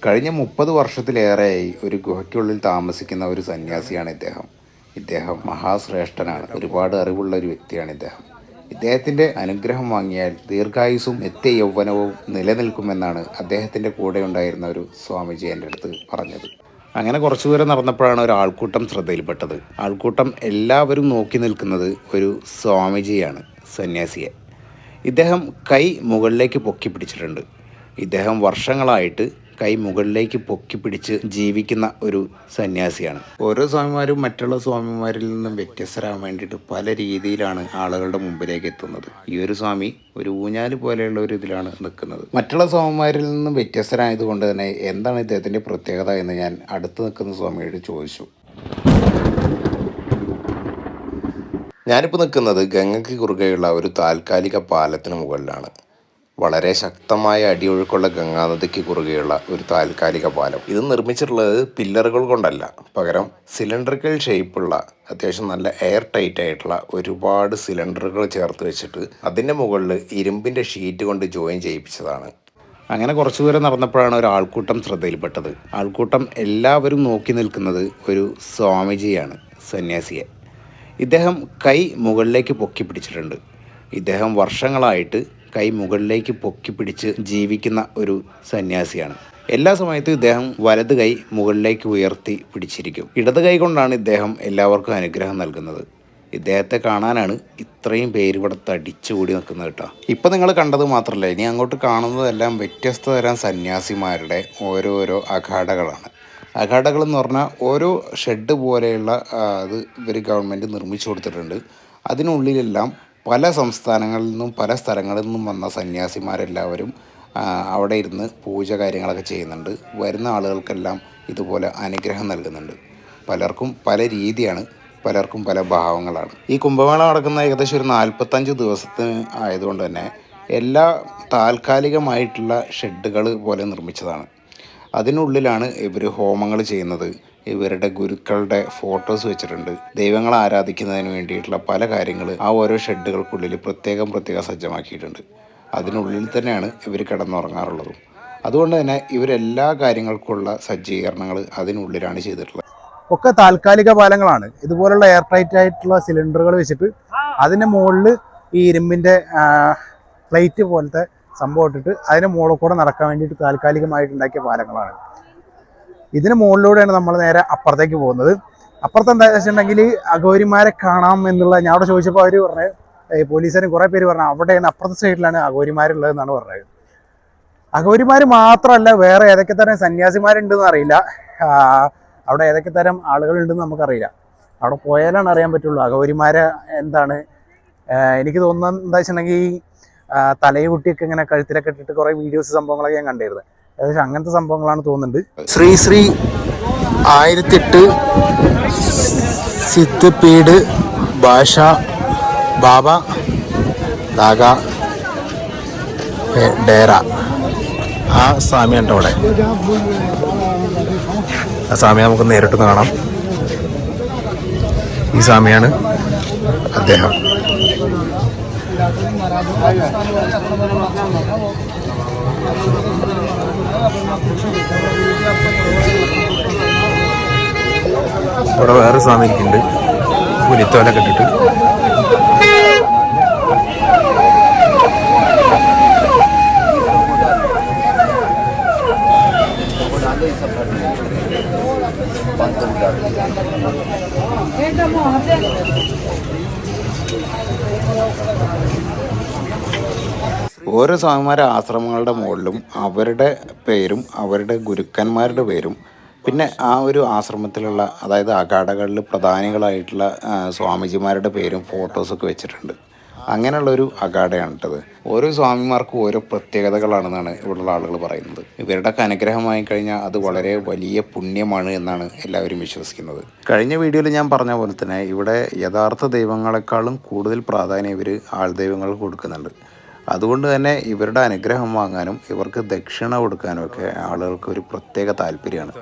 കഴിഞ്ഞ 30 വർഷത്തിലേറെയായി ഒരു ഗുഹയ്ക്കുള്ളിൽ താമസിക്കുന്ന ഒരു സന്യാസിയാണ് ഇദ്ദേഹം മഹാശ്രേഷ്ഠനാണ്. ഒരുപാട് അറിവുള്ള ഒരു വ്യക്തിയാണ് ഇദ്ദേഹത്തിൻ്റെ അനുഗ്രഹം വാങ്ങിയാൽ ദീർഘായുസ്സും യൗവനവും നിലനിൽക്കുമെന്നാണ് അദ്ദേഹത്തിൻ്റെ കൂടെ ഉണ്ടായിരുന്ന ഒരു സ്വാമിജി എൻ്റെ അടുത്ത് പറഞ്ഞത്. അങ്ങനെ കുറച്ചു ദൂരം നടന്നപ്പോഴാണ് ഒരു ആൾക്കൂട്ടം ശ്രദ്ധയിൽപ്പെട്ടത്. ആൾക്കൂട്ടം എല്ലാവരും നോക്കി നിൽക്കുന്നത് ഒരു സ്വാമിജിയാണ്, സന്യാസിയെ. ഇദ്ദേഹം കൈ മുകളിലേക്ക് പൊക്കി പിടിച്ചിട്ടുണ്ട്. ഇദ്ദേഹം വർഷങ്ങളായിട്ട് കൈ മുകളിലേക്ക് പൊക്കി പിടിച്ച് ജീവിക്കുന്ന ഒരു സന്യാസിയാണ്. ഓരോ സ്വാമിമാരും മറ്റുള്ള സ്വാമിമാരിൽ നിന്നും വ്യത്യസ്തരാകാൻ വേണ്ടിയിട്ട് പല രീതിയിലാണ് ആളുകളുടെ മുമ്പിലേക്ക് എത്തുന്നത്. ഈ ഒരു സ്വാമി ഒരു ഊഞ്ഞാല് പോലെയുള്ള ഒരു ഇതിലാണ് നിൽക്കുന്നത്. മറ്റുള്ള സ്വാമിമാരിൽ നിന്നും വ്യത്യസ്തരായതുകൊണ്ട് തന്നെ എന്താണ് ഇദ്ദേഹത്തിൻ്റെ പ്രത്യേകത എന്ന് ഞാൻ അടുത്ത് നിൽക്കുന്ന സ്വാമിയോട് ചോദിച്ചു. ഞാനിപ്പോൾ നിൽക്കുന്നത് ഗംഗയ്ക്ക് കുറുകെയുള്ള ഒരു താൽക്കാലിക പാലത്തിന് മുകളിലാണ്. വളരെ ശക്തമായ അടിയൊഴുക്കുള്ള ഗംഗാനദിക്ക് കുറുകെയുള്ള ഒരു താൽക്കാലിക പാലം. ഇത് നിർമ്മിച്ചിട്ടുള്ളത് പില്ലറുകൾ കൊണ്ടല്ല, പകരം സിലിണ്ടറിക്കൽ ഷേപ്പുള്ള അത്യാവശ്യം നല്ല എയർ ടൈറ്റ് ആയിട്ടുള്ള ഒരുപാട് സിലിണ്ടറുകൾ ചേർത്ത് വെച്ചിട്ട് അതിൻ്റെ മുകളിൽ ഇരുമ്പിൻ്റെ ഷീറ്റ് കൊണ്ട് ജോയിൻ ചെയ്യിപ്പിച്ചതാണ്. അങ്ങനെ കുറച്ചു ദൂരം നടന്നപ്പോഴാണ് ഒരു ആൾക്കൂട്ടം ശ്രദ്ധയിൽപ്പെട്ടത്. ആൾക്കൂട്ടം എല്ലാവരും നോക്കി നിൽക്കുന്നത് ഒരു സ്വാമിജിയാണ്, സന്യാസിയെ. ഇദ്ദേഹം കൈ മുകളിലേക്ക് പൊക്കി പിടിച്ചിട്ടുണ്ട്. ഇദ്ദേഹം വർഷങ്ങളായിട്ട് കൈ മുകളിലേക്ക് പൊക്കി പിടിച്ച് ജീവിക്കുന്ന ഒരു സന്യാസിയാണ്. എല്ലാ സമയത്തും ഇദ്ദേഹം വലത് കൈ മുകളിലേക്ക് ഉയർത്തി പിടിച്ചിരിക്കും. ഇടത് കൈ കൊണ്ടാണ് ഇദ്ദേഹം എല്ലാവർക്കും അനുഗ്രഹം നൽകുന്നത്. ഇദ്ദേഹത്തെ കാണാനാണ് ഇത്രയും പേര് ഇവിടെ തടിച്ചുകൂടി നിൽക്കുന്നത് കേട്ടോ. ഇപ്പം നിങ്ങൾ കണ്ടത് മാത്രമല്ല, ഇനി അങ്ങോട്ട് കാണുന്നതെല്ലാം വ്യത്യസ്ത തരം സന്യാസിമാരുടെ ഓരോരോ അഖാഡകളാണ്. അഖാഡകൾ എന്ന് പറഞ്ഞാൽ ഓരോ ഷെഡ് പോലെയുള്ള അത് ഇവർ ഗവൺമെൻറ് നിർമ്മിച്ചു കൊടുത്തിട്ടുണ്ട്. അതിനുള്ളിലെല്ലാം പല സംസ്ഥാനങ്ങളിൽ നിന്നും പല സ്ഥലങ്ങളിൽ നിന്നും വന്ന സന്യാസിമാരെല്ലാവരും അവിടെ ഇരുന്ന് പൂജ കാര്യങ്ങളൊക്കെ ചെയ്യുന്നുണ്ട്. വരുന്ന ആളുകൾക്കെല്ലാം ഇതുപോലെ അനുഗ്രഹം നൽകുന്നുണ്ട്. പലർക്കും പല രീതിയാണ്, പലർക്കും പല ഭാവങ്ങളാണ്. ഈ കുംഭമേള നടക്കുന്ന ഏകദേശം ഒരു 45 ദിവസത്തിന് ആയതുകൊണ്ട് തന്നെ എല്ലാ താൽക്കാലികമായിട്ടുള്ള ഷെഡുകൾ പോലെ നിർമ്മിച്ചതാണ്. അതിനുള്ളിലാണ് ഇവർ ഹോമങ്ങൾ ചെയ്യുന്നത്. ഇവരുടെ ഗുരുക്കളുടെ ഫോട്ടോസ് വെച്ചിട്ടുണ്ട്. ദൈവങ്ങളെ ആരാധിക്കുന്നതിന് വേണ്ടിയിട്ടുള്ള പല കാര്യങ്ങൾ ആ ഓരോ ഷെഡുകൾക്കുള്ളിൽ പ്രത്യേകം സജ്ജമാക്കിയിട്ടുണ്ട്. അതിനുള്ളിൽ തന്നെയാണ് ഇവർ കിടന്നുറങ്ങാറുള്ളതും. അതുകൊണ്ട് തന്നെ ഇവരെല്ലാ കാര്യങ്ങൾക്കുള്ള സജ്ജീകരണങ്ങൾ അതിനുള്ളിലാണ് ചെയ്തിട്ടുള്ളത്. ഒക്കെ താൽക്കാലിക പാലങ്ങളാണ്. ഇതുപോലുള്ള എയർ ടൈറ്റ് ആയിട്ടുള്ള സിലിണ്ടറുകൾ വെച്ചിട്ട് അതിൻ്റെ മുകളിൽ ഈ ഇരുമ്പിൻ്റെ പ്ലേറ്റ് പോലത്തെ സംഭവം ഇട്ടിട്ട് അതിന് മുകളിൽ കൂടെ നടക്കാൻ വേണ്ടിയിട്ട് താൽക്കാലികമായിട്ട് ഉണ്ടാക്കിയ പാലങ്ങളാണ്. ഇതിന് മുകളിലൂടെയാണ് നമ്മൾ നേരെ അപ്പുറത്തേക്ക് പോകുന്നത്. അപ്പുറത്ത് എന്താ വെച്ചിട്ടുണ്ടെങ്കിൽ അഘോരിമാരെ കാണാം എന്നുള്ള ഞാൻ അവിടെ ചോദിച്ചപ്പോൾ അവർ പറഞ്ഞത്, പോലീസുകാരും കുറേ പേര് പറഞ്ഞു അവിടെയാണ് അപ്പുറത്തെ സൈഡിലാണ് അഘോരിമാരുള്ളതെന്നാണ് പറഞ്ഞത്. അഘോരിമാർ മാത്രമല്ല, വേറെ ഏതൊക്കെ തരം സന്യാസിമാരുണ്ടെന്ന് അറിയില്ല. അവിടെ ഏതൊക്കെ തരം ആളുകളുണ്ടെന്ന് നമുക്കറിയില്ല. അവിടെ പോയാലാണ് അറിയാൻ പറ്റുള്ളൂ അഘോരിമാരെ എന്താണ്. എനിക്ക് തോന്നുന്നത് എന്താ വെച്ചിട്ടുണ്ടെങ്കിൽ തലയെ കുട്ടിയൊക്കെ ഇങ്ങനെ കഴുത്തിലൊക്കെ ഇട്ടിട്ട് കുറേ വീഡിയോസ് സംഭവങ്ങളൊക്കെ ഞാൻ കണ്ടിരുന്നത്. ഏകദേശം അങ്ങനത്തെ സംഭവങ്ങളാണ് തോന്നുന്നുണ്ട്. ശ്രീ 1008 സിദ്ധ് പീഠ് ഭാഷ ബാബ നാഗ ഡേര. ആ സ്വാമിയുണ്ട് അവിടെ. ആ സ്വാമിയെ നമുക്ക് നേരിട്ട് കാണാം. ഈ സ്വാമിയാണ് അദ്ദേഹം. ഇവിടെ വേറെ സ്വാമി ഇരിക്കുന്നുണ്ട്, പുലിത്തോലൊക്കെ ഇട്ടിട്ട്. ഓരോ സ്വാമിമാരുടെ ആശ്രമങ്ങളുടെ മുകളിലും അവരുടെ പേരും അവരുടെ ഗുരുക്കന്മാരുടെ പേരും പിന്നെ ആ ഒരു ആശ്രമത്തിലുള്ള, അതായത് അഖാഡകളിൽ പ്രധാനികളായിട്ടുള്ള സ്വാമിജിമാരുടെ പേരും ഫോട്ടോസൊക്കെ വെച്ചിട്ടുണ്ട്. അങ്ങനെയുള്ളൊരു അഖാഡയാണിട്ടത്. ഓരോ സ്വാമിമാർക്കും ഓരോ പ്രത്യേകതകളാണെന്നാണ് ഇവിടെയുള്ള ആളുകൾ പറയുന്നത്. ഇവരുടെയൊക്കെ അനുഗ്രഹമായി കഴിഞ്ഞാൽ അത് വളരെ വലിയ പുണ്യമാണ് എന്നാണ് എല്ലാവരും വിശ്വസിക്കുന്നത്. കഴിഞ്ഞ വീഡിയോയിൽ ഞാൻ പറഞ്ഞ പോലെ തന്നെ ഇവിടെ യഥാർത്ഥ ദൈവങ്ങളെക്കാളും കൂടുതൽ പ്രാധാന്യം ഇവർ ആൾദൈവങ്ങൾക്ക് കൊടുക്കുന്നുണ്ട്. അതുകൊണ്ട് തന്നെ ഇവരുടെ അനുഗ്രഹം വാങ്ങാനും ഇവർക്ക് ദക്ഷിണ കൊടുക്കാനും ഒക്കെ ആളുകൾക്ക് ഒരു പ്രത്യേക താല്പര്യമാണ്.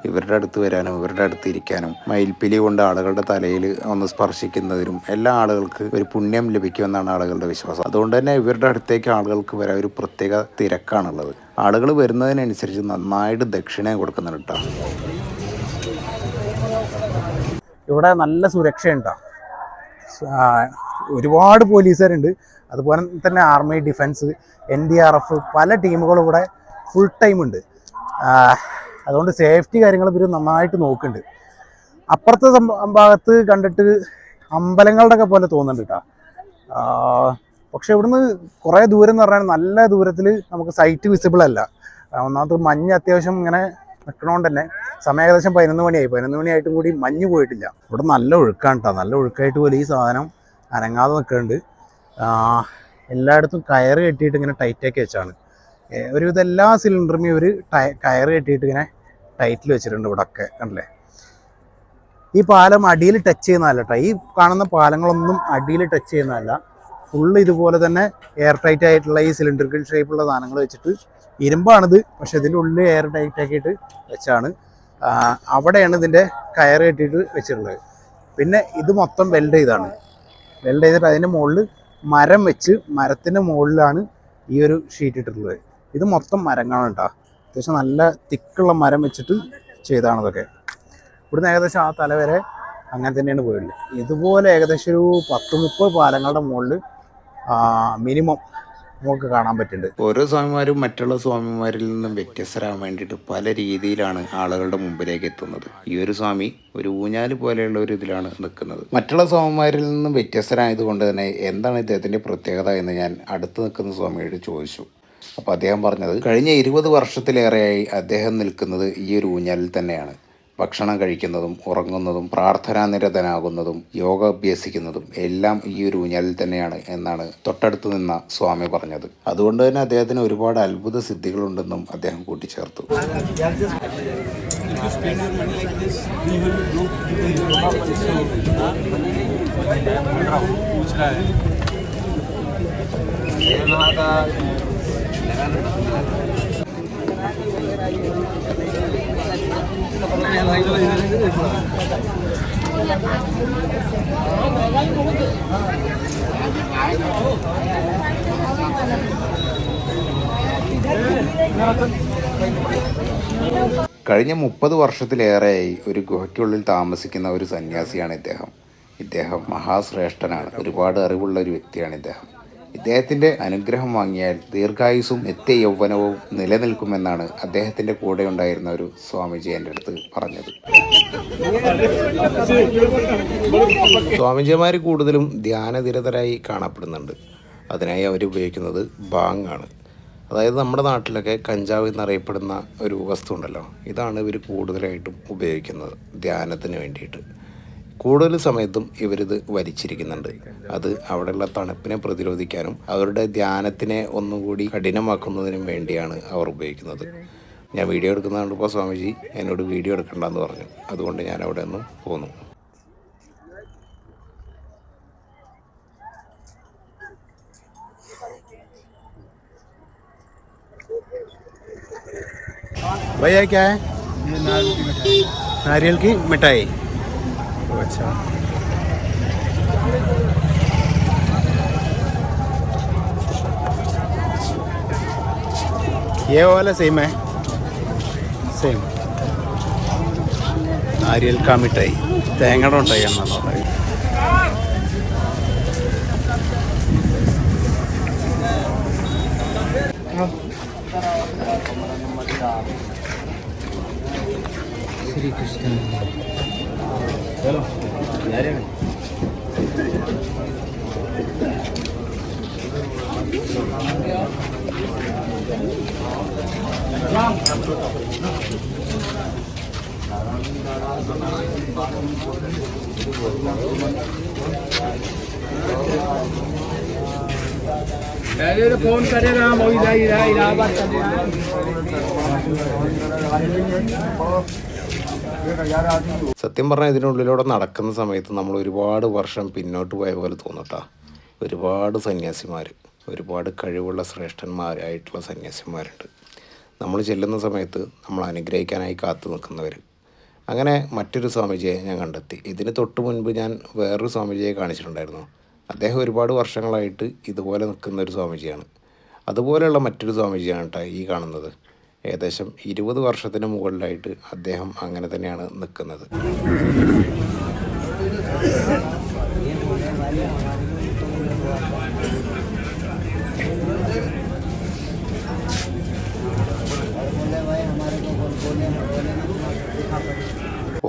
ഇവരുടെ അടുത്ത് വരാനും ഇവരുടെ അടുത്ത് ഇരിക്കാനും മയിൽപ്പിലി കൊണ്ട് ആളുകളുടെ തലയിൽ ഒന്ന് സ്പർശിക്കുന്നതിനും എല്ലാ ആളുകൾക്ക് ഒരു പുണ്യം ലഭിക്കുമെന്നാണ് ആളുകളുടെ വിശ്വാസം. അതുകൊണ്ട് തന്നെ ഇവരുടെ അടുത്തേക്ക് ആളുകൾക്ക് വരാൻ ഒരു പ്രത്യേക തിരക്കാണുള്ളത്. ആളുകൾ വരുന്നതിനനുസരിച്ച് നന്നായിട്ട് ദക്ഷിണ കൊടുക്കുന്നുണ്ട് കേട്ടോ. ഇവിടെ നല്ല സുരക്ഷയുണ്ട്. ഒരുപാട് പോലീസുകാരുണ്ട്. അതുപോലെ തന്നെ ആർമി, ഡിഫൻസ്, NDRF പല ടീമുകളും ഇവിടെ ഫുൾ ടൈം ഉണ്ട്. അതുകൊണ്ട് സേഫ്റ്റി കാര്യങ്ങൾ ഇവർ നന്നായിട്ട് നോക്കുന്നുണ്ട്. അപ്പുറത്തെ ഭാഗത്ത് കണ്ടിട്ട് അമ്പലങ്ങളുടെ ഒക്കെ പോലെ തോന്നുന്നുണ്ട് കേട്ടോ. പക്ഷെ ഇവിടുന്ന് കുറേ ദൂരം എന്ന് പറഞ്ഞാൽ നല്ല ദൂരത്തിൽ നമുക്ക് സൈറ്റ് വിസിബിൾ അല്ല. ഒന്നാമത് മഞ്ഞ് അത്യാവശ്യം ഇങ്ങനെ നിൽക്കണോണ്ട് തന്നെ സമയം ഏകദേശം 11 മണിയായി. 11 മണിയായിട്ടും കൂടി മഞ്ഞ് പോയിട്ടില്ല. ഇവിടെ നല്ല ഒഴുക്കാണ് കേട്ടോ. നല്ല ഒഴുക്കായിട്ട് പോലും ഈ സാധനം അനങ്ങാതെ നിൽക്കുന്നുണ്ട്. എല്ലായിടത്തും കയറ് കെട്ടിയിട്ട് ഇങ്ങനെ ടൈറ്റാക്കി വെച്ചാണ്. ഒരുവിധം എല്ലാ സിലിണ്ടറും ഇവർ കയറ് കെട്ടിയിട്ട് ഇങ്ങനെ ടൈറ്റിൽ വെച്ചിട്ടുണ്ട്. ഇവിടെ ഒക്കെ കണ്ടില്ലേ. ഈ പാലം അടിയിൽ ടച്ച് ചെയ്യുന്നതല്ല കേട്ടോ. ഈ കാണുന്ന പാലങ്ങളൊന്നും അടിയിൽ ടച്ച് ചെയ്യുന്നതല്ല. ഫുള്ള് ഇതുപോലെ തന്നെ എയർ ടൈറ്റ് ആയിട്ടുള്ള ഈ സിലിണ്ടറിക്കൽ ഷേപ്പുള്ള സാധനങ്ങൾ വെച്ചിട്ട്, ഇരുമ്പാണിത് പക്ഷെ ഇതിൻ്റെ ഉള്ളിൽ എയർ ടൈറ്റ് ആക്കിയിട്ട് വെച്ചാണ്. അവിടെയാണ് ഇതിൻ്റെ കയറ് കെട്ടിയിട്ട് വെച്ചിട്ടുള്ളത്. പിന്നെ ഇത് മൊത്തം വെൽഡ് ചെയ്താണ്. വെൽഡ് ചെയ്തിട്ട് അതിൻ്റെ മുകളിൽ മരം വെച്ച്, മരത്തിൻ്റെ മുകളിലാണ് ഈ ഒരു ഷീറ്റ് ഇട്ടിട്ടുള്ളത്. ഇത് മൊത്തം മരങ്ങളാണ് കേട്ടോ. അത്യാവശ്യം നല്ല തിക്കുള്ള മരം വെച്ചിട്ട് ചെയ്താണ് ഇതൊക്കെ. ഇവിടുന്ന് ഏകദേശം ആ തല വരെ അങ്ങനെ തന്നെയാണ് പോയിട്ടുള്ളത്. ഇതുപോലെ ഏകദേശം ഒരു 10-30 പാലങ്ങളുടെ മുകളിൽ മിനിമം നമുക്ക് കാണാൻ പറ്റുന്നുണ്ട്. ഓരോ സ്വാമിമാരും മറ്റുള്ള സ്വാമിമാരിൽ നിന്നും വ്യത്യസ്തരാകാൻ വേണ്ടിയിട്ട് പല രീതിയിലാണ് ആളുകളുടെ മുമ്പിലേക്ക് എത്തുന്നത്. ഈ ഒരു സ്വാമി ഒരു ഊഞ്ഞാല് പോലെയുള്ള ഒരു ഇതിലാണ് നിൽക്കുന്നത്. മറ്റുള്ള സ്വാമിമാരിൽ നിന്നും വ്യത്യസ്തരായതുകൊണ്ട് തന്നെ എന്താണ് ഇദ്ദേഹത്തിൻ്റെ പ്രത്യേകത എന്ന് ഞാൻ അടുത്ത് നിൽക്കുന്ന സ്വാമിയോട് ചോദിച്ചു. അപ്പോൾ അദ്ദേഹം പറഞ്ഞത് കഴിഞ്ഞ 20 വർഷത്തിലേറെയായി അദ്ദേഹം നിൽക്കുന്നത് ഈ ഒരു ഊഞ്ഞാലിൽ തന്നെയാണ്. ഭക്ഷണം കഴിക്കുന്നതും ഉറങ്ങുന്നതും പ്രാർത്ഥനാനിരതനാകുന്നതും യോഗ അഭ്യസിക്കുന്നതും എല്ലാം ഈ ഒരു ഊഞ്ഞാലിൽ തന്നെയാണ് എന്നാണ് തൊട്ടടുത്ത് നിന്ന സ്വാമി പറഞ്ഞത്. അതുകൊണ്ട് തന്നെ അദ്ദേഹത്തിന് ഒരുപാട് അത്ഭുത സിദ്ധികളുണ്ടെന്നും അദ്ദേഹം കൂട്ടിച്ചേർത്തു. കഴിഞ്ഞ 30 വർഷത്തിലേറെയായി ഒരു ഗുഹയ്ക്കുള്ളിൽ താമസിക്കുന്ന ഒരു സന്യാസിയാണ് ഇദ്ദേഹം മഹാശ്രേഷ്ഠനാണ്. ഒരുപാട് അറിവുള്ള ഒരു വ്യക്തിയാണ് ഇദ്ദേഹത്തിൻ്റെ അനുഗ്രഹം വാങ്ങിയാൽ ദീർഘായുസ്സും നിത്യയൗവനവും നിലനിൽക്കുമെന്നാണ് അദ്ദേഹത്തിൻ്റെ കൂടെ ഉണ്ടായിരുന്ന ഒരു സ്വാമിജി എൻ്റെ അടുത്ത് പറഞ്ഞത്. സ്വാമിജിമാർ കൂടുതലും ധ്യാനനിരതരായി കാണപ്പെടുന്നുണ്ട്. അതിനായി അവർ ഉപയോഗിക്കുന്നത് ബാങ്ങാണ്. അതായത് നമ്മുടെ നാട്ടിലൊക്കെ കഞ്ചാവ് എന്നറിയപ്പെടുന്ന ഒരു വസ്തു ഉണ്ടല്ലോ, ഇതാണ് ഇവർ കൂടുതലായിട്ടും ഉപയോഗിക്കുന്നത് ധ്യാനത്തിന് വേണ്ടിയിട്ട്. കൂടുതൽ സമയത്തും ഇവരിത് വലിച്ചിരിക്കുന്നുണ്ട്. അത് അവിടെയുള്ള തണുപ്പിനെ പ്രതിരോധിക്കാനും അവരുടെ ധ്യാനത്തിനെ ഒന്നുകൂടി കഠിനമാക്കുന്നതിനും വേണ്ടിയാണ് അവർ ഉപയോഗിക്കുന്നത്. ഞാൻ വീഡിയോ എടുക്കുന്നത് കണ്ടപ്പോൾ സ്വാമിജി എന്നോട് വീഡിയോ എടുക്കണ്ടെന്ന് പറഞ്ഞു. അതുകൊണ്ട് ഞാൻ അവിടെ നിന്ന് പോന്നു. भैया क्या है? नारियल की मिठाई। अच्छा, ये वाला सेम है, सेम नारियल का मिठाई. തേങ്ങയുടെ മിഠായി എന്നാണ് പറയുന്നത്. श्री कृष्ण. चलो फोन करेगा हम इलाहाबाद സത്യം പറഞ്ഞാൽ ഇതിനുള്ളിലൂടെ നടക്കുന്ന സമയത്ത് നമ്മൾ ഒരുപാട് വർഷം പിന്നോട്ട് പോയ പോലെ തോന്നട്ടാ. ഒരുപാട് സന്യാസിമാർ, ഒരുപാട് കഴിവുള്ള ശ്രേഷ്ഠന്മാരായിട്ടുള്ള സന്യാസിമാരുണ്ട്. നമ്മൾ ചെല്ലുന്ന സമയത്ത് നമ്മൾ അനുഗ്രഹിക്കാനായി കാത്തു നിൽക്കുന്നവർ. അങ്ങനെ മറ്റൊരു സ്വാമിജിയെ ഞാൻ കണ്ടെത്തി. ഇതിന് തൊട്ട് മുൻപ് ഞാൻ വേറൊരു സ്വാമിജിയെ കാണിച്ചിട്ടുണ്ടായിരുന്നു. അദ്ദേഹം ഒരുപാട് വർഷങ്ങളായിട്ട് ഇതുപോലെ നിൽക്കുന്ന ഒരു സ്വാമിജിയാണ്. അതുപോലെയുള്ള മറ്റൊരു സ്വാമീജിയാണ് കേട്ടോ ഈ കാണുന്നത്. ഏകദേശം 20 വർഷത്തിന് മുകളിലായിട്ട് അദ്ദേഹം അങ്ങനെ തന്നെയാണ് നിൽക്കുന്നത്.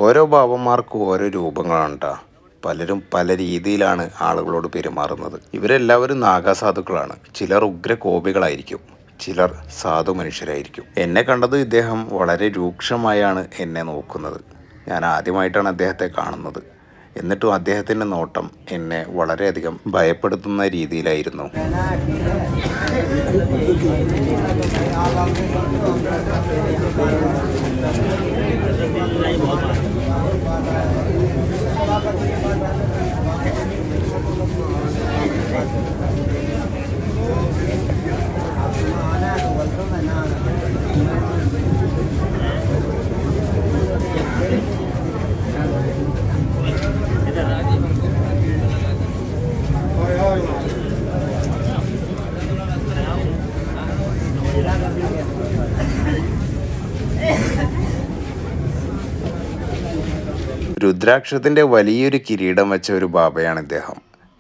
ഓരോ ബാബന്മാർക്കും ഓരോ രൂപങ്ങളാണ് കേട്ടോ. പലരും പല രീതിയിലാണ് ആളുകളോട് പെരുമാറുന്നത്. ഇവരെല്ലാവരും നാഗാസാധുക്കളാണ്. ചിലർ ഉഗ്ര കോപികളായിരിക്കും, ചിലർ സാധു മനുഷ്യരായിരിക്കും. എന്നെ കണ്ടത് ഇദ്ദേഹം വളരെ രൂക്ഷമായാണ് എന്നെ നോക്കുന്നത്. ഞാൻ ആദ്യമായിട്ടാണ് അദ്ദേഹത്തെ കാണുന്നത്. എന്നിട്ടും അദ്ദേഹത്തിൻ്റെ നോട്ടം എന്നെ വളരെയധികം ഭയപ്പെടുത്തുന്ന രീതിയിലായിരുന്നു. രുദ്രാക്ഷത്തിൻ്റെ വലിയൊരു കിരീടം വെച്ച ഒരു ബാബയാണ് ഇദ്ദേഹം.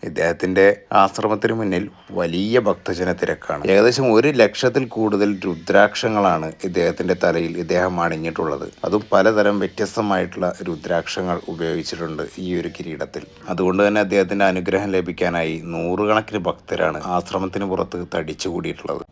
ഇദ്ദേഹത്തിൻ്റെ ആശ്രമത്തിന് മുന്നിൽ വലിയ ഭക്തജന തിരക്കാണ്. ഏകദേശം 1 ലക്ഷത്തിൽ കൂടുതൽ രുദ്രാക്ഷങ്ങളാണ് ഇദ്ദേഹത്തിൻ്റെ തലയിൽ ഇദ്ദേഹം അണിഞ്ഞിട്ടുള്ളത്. അതും പലതരം വ്യത്യസ്തമായിട്ടുള്ള രുദ്രാക്ഷങ്ങൾ ഉപയോഗിച്ചിട്ടുണ്ട് ഈ ഒരു കിരീടത്തിൽ. അതുകൊണ്ട് തന്നെ അദ്ദേഹത്തിൻ്റെ അനുഗ്രഹം ലഭിക്കാനായി 100 കണക്കിന് ഭക്തരാണ് ആശ്രമത്തിന് പുറത്ത് തടിച്ചുകൂടിയിട്ടുള്ളത്.